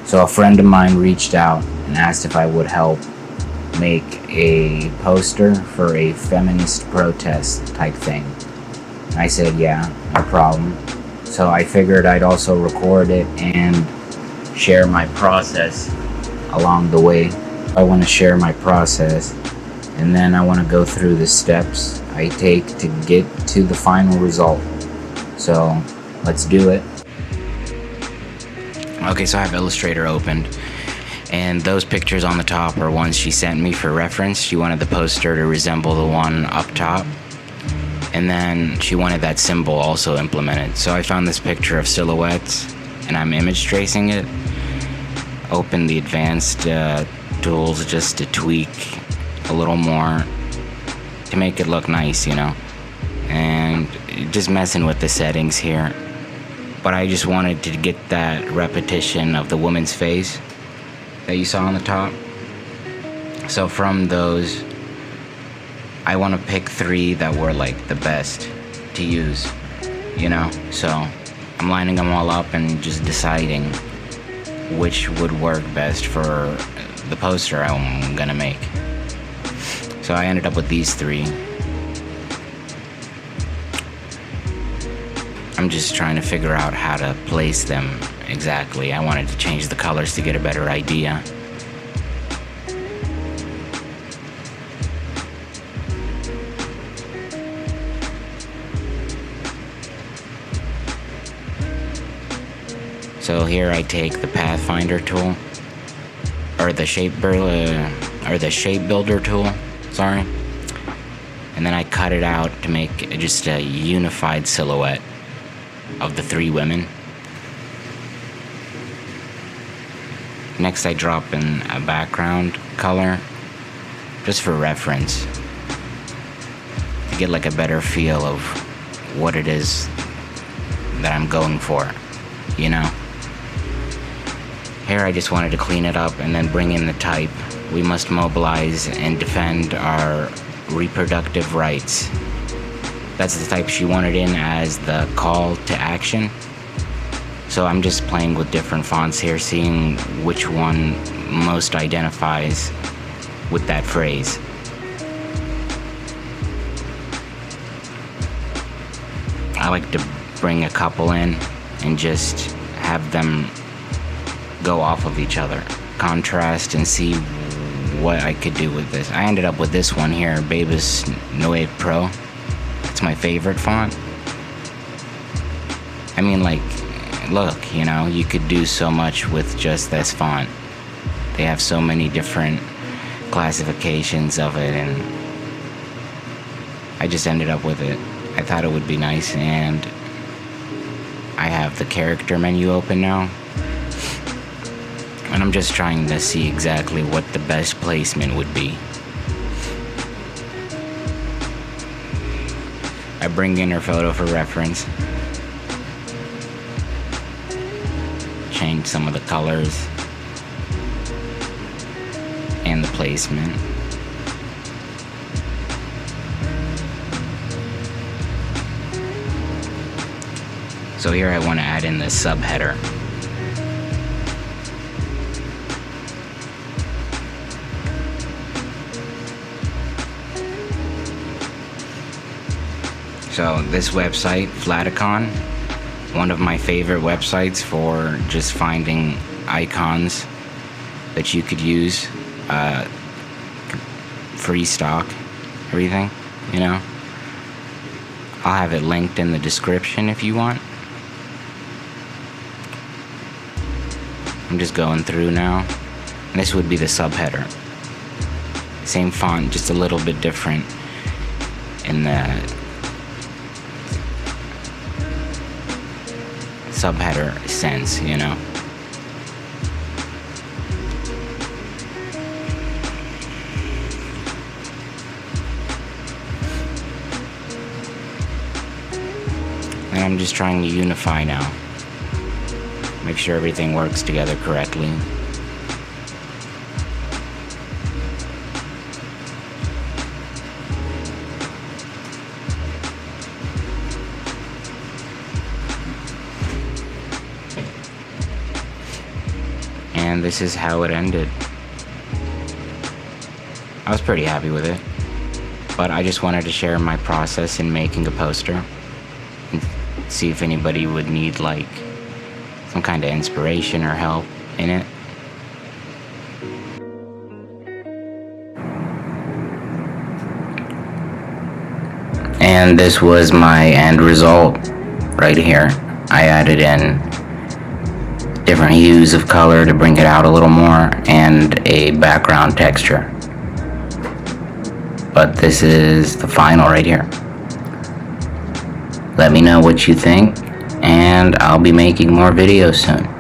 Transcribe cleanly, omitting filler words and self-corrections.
So a friend of mine reached out and asked if I would help make a poster for a feminist protest type thing. I said, yeah, no problem. So I figured I'd also record it and share my process along the way. I want to share my process, and then I want to go through the steps I take to get to the final result. So let's do it. Okay, so I have Illustrator opened, and those pictures on the top are ones she sent me for reference. She wanted the poster to resemble the one up top, and then she wanted that symbol also implemented. So I found this picture of silhouettes, and I'm image tracing it. Open the advanced tools just to tweak a little more to make it look nice, you know, and just messing with the settings here. But I just wanted to get that repetition of the woman's face that you saw on the top. So from those, I want to pick 3 that were like the best to use, you know. So I'm lining them all up and just deciding which would work best for the poster I'm gonna make. So I ended up with these 3. I'm just trying to figure out how to place them exactly. I wanted to change the colors to get a better idea. So here I take the Pathfinder tool, or the shape builder tool, sorry, and then I cut it out to make just a unified silhouette of the 3 women. Next I drop in a background color just for reference to get like a better feel of what it is that I'm going for, you know. Here I just wanted to clean it up and then bring in the type. We must mobilize and defend our reproductive rights. That's the type she wanted in as the call to action. So I'm just playing with different fonts here, seeing which one most identifies with that phrase. I like to bring a couple in and just have them go off of each other, contrast, and see what I could do with this. I ended up with this one here, Babus Noe Pro. It's my favorite font. I mean, like, look, you know, you could do so much with just this font. They have so many different classifications of it, and I just ended up with it. I thought it would be nice, and I have the character menu open now, and I'm just trying to see exactly what the best placement would be. I bring in her photo for reference, change some of the colors and the placement. So here I want to add in the subheader. So this website, Flaticon, one of my favorite websites for just finding icons that you could use, free stock, everything, you know. I'll have it linked in the description if you want. I'm just going through now. And this would be the subheader. Same font, just a little bit different in the subheader sense, you know. And I'm just trying to unify now. Make sure everything works together correctly. and this is how it ended. I was pretty happy with it, but I just wanted to share my process in making a poster and see if anybody would need like some kind of inspiration or help in it. And this was my end result right here. I added in different hues of color to bring it out a little more and a background texture. But this is the final right here. Let me know what you think, and I'll be making more videos soon.